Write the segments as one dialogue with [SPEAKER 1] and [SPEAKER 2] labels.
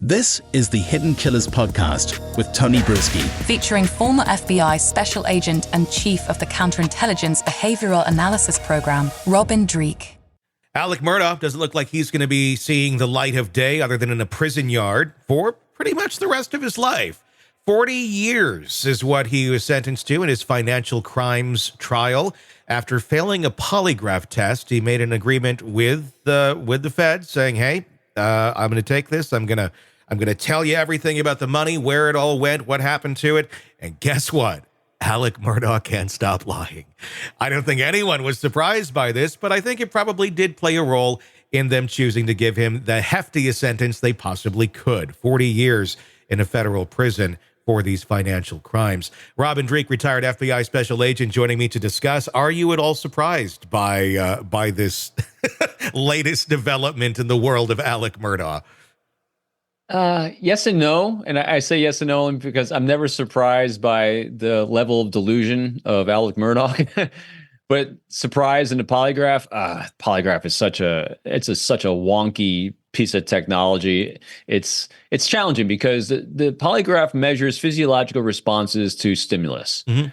[SPEAKER 1] This is the Hidden Killers podcast with Tony Brueski,
[SPEAKER 2] featuring former FBI Special Agent and Chief of the Counterintelligence Behavioral Analysis Program, Dreeke.
[SPEAKER 3] Alex Murdaugh doesn't look like he's going to be seeing the light of day other than in a prison yard for pretty much the rest of his life. 40 years is what he was sentenced to in his financial crimes trial. After failing a polygraph test, he made an agreement with the Fed saying, hey, I'm going to take this. I'm going to tell you everything about the money, where it all went, what happened to it. And guess what? Alex Murdaugh can't stop lying. I don't think anyone was surprised by this, but I think it probably did play a role in them choosing to give him the heftiest sentence they possibly could. 40 years in a federal prison for these financial crimes. Dreeke, retired FBI special agent, joining me to discuss. Are you at all surprised by this latest development in the world of Alex Murdaugh?
[SPEAKER 4] Yes and no. And I say yes and no because I'm never surprised by the level of delusion of Alex Murdaugh. But surprise in the polygraph, polygraph is such a wonky piece of technology. It's challenging because the polygraph measures physiological responses to stimulus. Mm-hmm.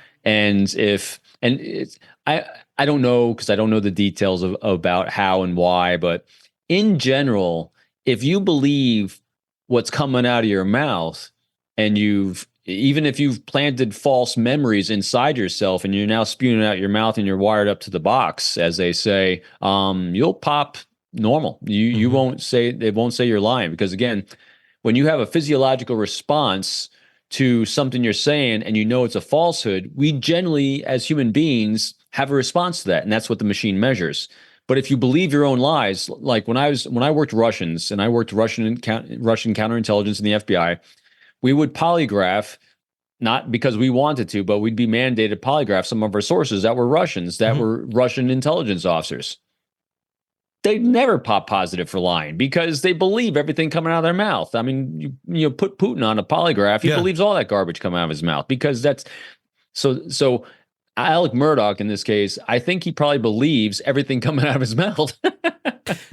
[SPEAKER 4] I don't know, because I don't know the details about how and why, but in general, if you believe what's coming out of your mouth, and even if you've planted false memories inside yourself and you're now spewing out your mouth and you're wired up to the box, as they say, you'll pop normal. You won't say, they won't say you're lying, because again, when you have a physiological response to something you're saying and you know it's a falsehood, we generally, as human beings, have a response to that, and that's what the machine measures. But if you believe your own lies, like when I worked Russians, and I worked Russian counterintelligence in the FBI, we would polygraph, not because we wanted to, but we'd be mandated to polygraph some of our sources that were Russians, that were Russian intelligence officers. They never pop positive for lying because they believe everything coming out of their mouth. I mean, you put Putin on a polygraph, he believes all that garbage coming out of his mouth, because that's so. Alex Murdaugh, in this case, I think he probably believes everything coming out of his mouth.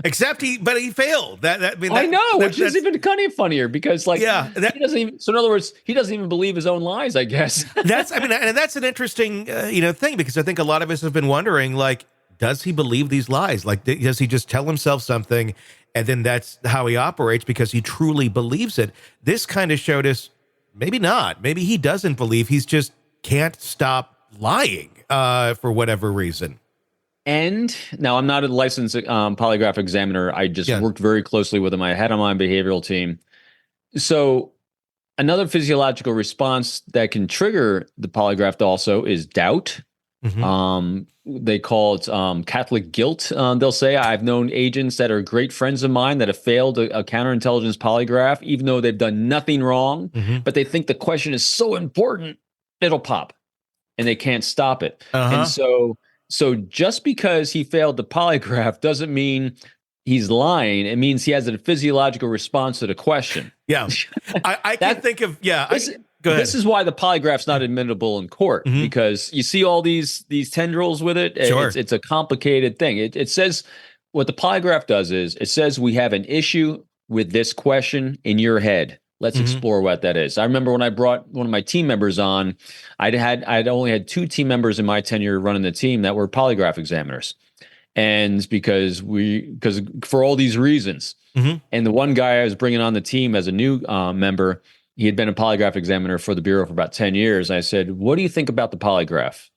[SPEAKER 3] Except he failed.
[SPEAKER 4] I know, which is even kind of funnier because, he doesn't even. So in other words, he doesn't even believe his own lies, I guess.
[SPEAKER 3] And that's an interesting, thing, because I think a lot of us have been wondering, like, does he believe these lies? Like, does he just tell himself something, and then that's how he operates because he truly believes it? This kind of showed us maybe not. Maybe he doesn't believe. He's just can't stop lying for whatever reason.
[SPEAKER 4] And now, I'm not a licensed polygraph examiner. I just worked very closely with him. I had him on my behavioral team. So another physiological response that can trigger the polygraph also is doubt. They call it Catholic guilt. They'll say, I've known agents that are great friends of mine that have failed a counterintelligence polygraph, even though they've done nothing wrong, but they think the question is so important, it'll pop. And they can't stop it. And so just because he failed the polygraph doesn't mean he's lying. It means he has a physiological response to the question. Yeah.
[SPEAKER 3] I can think of, go ahead.
[SPEAKER 4] This is why the polygraph's not admissible in court, because you see all these tendrils with it. Sure. It's a complicated thing. It says, what the polygraph does is, it says we have an issue with this question in your head. Let's explore what that is. I remember when I brought one of my team members on, I'd only had 2 team members in my tenure running the team that were polygraph examiners. And because for all these reasons, and the one guy I was bringing on the team as a new member, he had been a polygraph examiner for the Bureau for about 10 years. And I said, what do you think about the polygraph?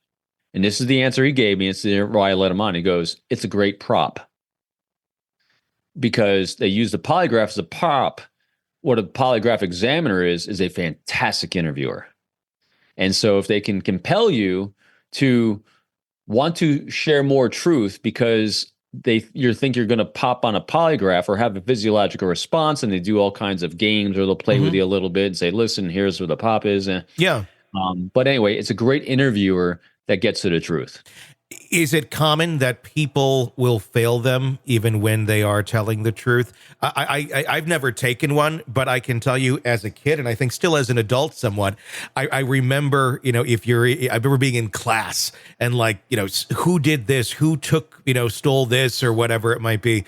[SPEAKER 4] And this is the answer he gave me. It's why I let him on. He goes, it's a great prop. Because they use the polygraph as a prop. What a polygraph examiner is a fantastic interviewer. And so if they can compel you to want to share more truth because you think you're going to pop on a polygraph or have a physiological response, and they do all kinds of games, or they'll play with you a little bit and say, listen, here's where the pop is. But anyway, it's a great interviewer that gets to the truth.
[SPEAKER 3] Is it common that people will fail them even when they are telling the truth? I've never taken one, but I can tell you as a kid, and I think still as an adult somewhat, I remember, I remember being in class and who did this, who took, stole this or whatever it might be.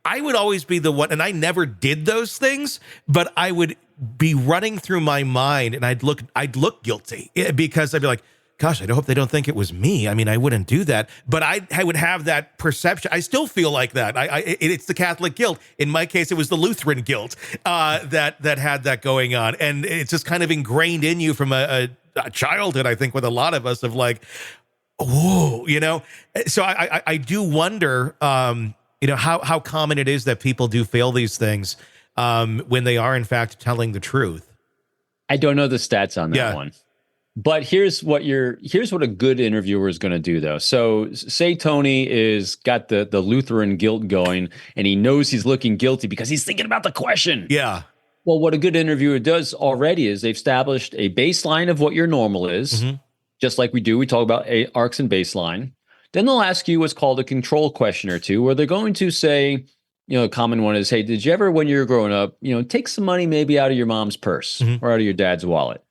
[SPEAKER 3] I would always be the one, and I never did those thI but I would be running through my mind, and I'd look guilty because I'd be like, gosh, I hope they don't think it was me. I mean, I wouldn't do that, but I would have that perception. I still feel like that. It's the Catholic guilt. In my case, it was the Lutheran guilt that had that going on, and it's just kind of ingrained in you from a childhood. I think with a lot of us of like, whoa, So I do wonder, how common it is that people do fail these things when they are in fact telling the truth.
[SPEAKER 4] I don't know the stats on that one. But here's what a good interviewer is going to do, though. So say Tony is got the Lutheran guilt going, and he knows he's looking guilty because he's thinking about the question.
[SPEAKER 3] Yeah.
[SPEAKER 4] Well, what a good interviewer does already is they've established a baseline of what your normal is, just like we do. We talk about arcs and baseline. Then they'll ask you what's called a control question or two, where they're going to say, a common one is, hey, did you ever, when you were growing up, take some money maybe out of your mom's purse or out of your dad's wallet?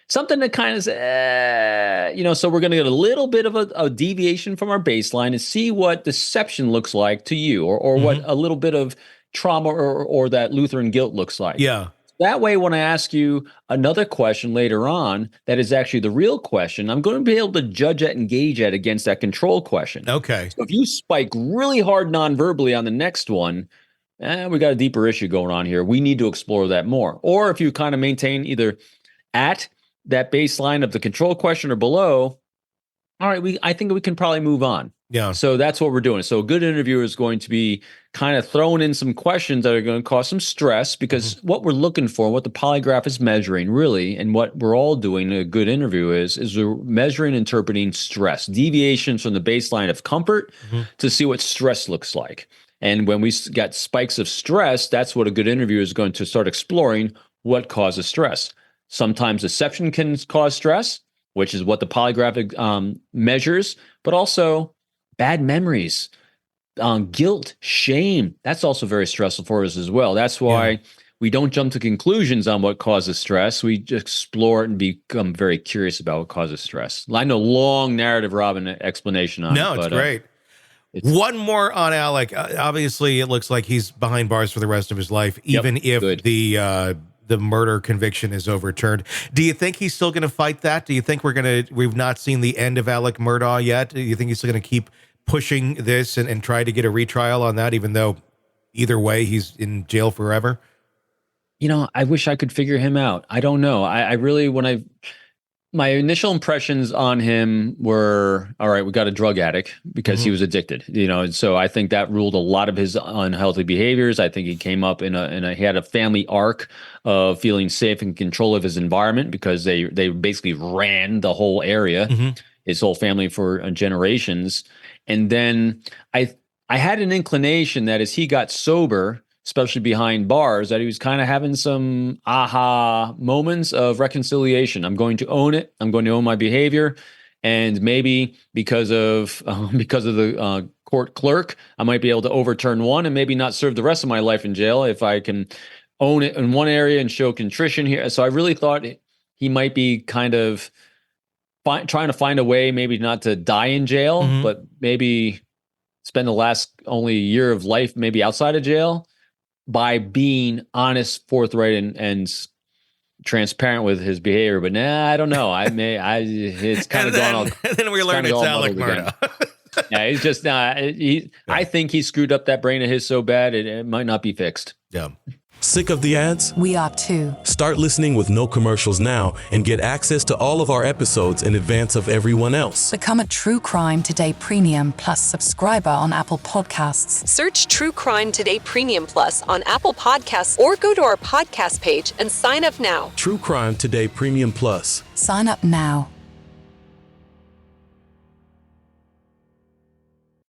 [SPEAKER 4] Something that kind of, so we're going to get a little bit of a deviation from our baseline and see what deception looks like to you, or what a little bit of trauma or that Lutheran guilt looks like.
[SPEAKER 3] Yeah.
[SPEAKER 4] That way, when I ask you another question later on, that is actually the real question, I'm going to be able to judge that and gauge that against that control question.
[SPEAKER 3] Okay.
[SPEAKER 4] So if you spike really hard non-verbally on the next one, we got a deeper issue going on here. We need to explore that more. Or if you kind of maintain either at that baseline of the control question or below, all right, I think we can probably move on.
[SPEAKER 3] Yeah.
[SPEAKER 4] So that's what we're doing. So a good interviewer is going to be kind of throwing in some questions that are going to cause some stress, because what we're looking for, what the polygraph is measuring really, and what we're all doing in a good interview is we're measuring, interpreting stress, deviations from the baseline of comfort to see what stress looks like. And when we got spikes of stress, that's what a good interviewer is going to start exploring, what causes stress. Sometimes deception can cause stress, which is what the polygraph measures, but also bad memories, guilt, shame. That's also very stressful for us as well. That's why we don't jump to conclusions on what causes stress. We just explore it and become very curious about what causes stress. I know, long narrative, Robin, explanation on it.
[SPEAKER 3] No, it's great. One more on Alec. Obviously, it looks like he's behind bars for the rest of his life, even if the murder conviction is overturned. Do you think he's still going to fight that? Do you think we've not seen the end of Alex Murdaugh yet? Do you think he's still going to keep pushing this and try to get a retrial on that, even though either way he's in jail forever?
[SPEAKER 4] I wish I could figure him out. I don't know. I really, my initial impressions on him were, all right, we got a drug addict because he was addicted, and so I think that ruled a lot of his unhealthy behaviors. I think he came up he had a family arc of feeling safe and control of his environment because they basically ran the whole area, his whole family for generations. And then I had an inclination that as he got sober, especially behind bars, that he was kind of having some aha moments of reconciliation. I'm going to own it. I'm going to own my behavior. And maybe because of the court clerk, I might be able to overturn one and maybe not serve the rest of my life in jail if I can own it in one area and show contrition here. So I really thought he might be kind of trying to find a way, maybe not to die in jail, but maybe spend the last only year of life maybe outside of jail, by being honest, forthright, and transparent with his behavior. But I don't know. It's kind of gone all.
[SPEAKER 3] And then we learned it's Alex Murdaugh.
[SPEAKER 4] Yeah, he's just I think he screwed up that brain of his so bad it might not be fixed.
[SPEAKER 3] Yeah.
[SPEAKER 1] Sick of the ads?
[SPEAKER 2] We are too.
[SPEAKER 1] Start listening with no commercials now and get access to all of our episodes in advance of everyone else.
[SPEAKER 2] Become a True Crime Today Premium Plus subscriber on Apple Podcasts.
[SPEAKER 5] Search True Crime Today Premium Plus on Apple Podcasts or go to our podcast page and sign up now.
[SPEAKER 1] True Crime Today Premium Plus.
[SPEAKER 2] Sign up now.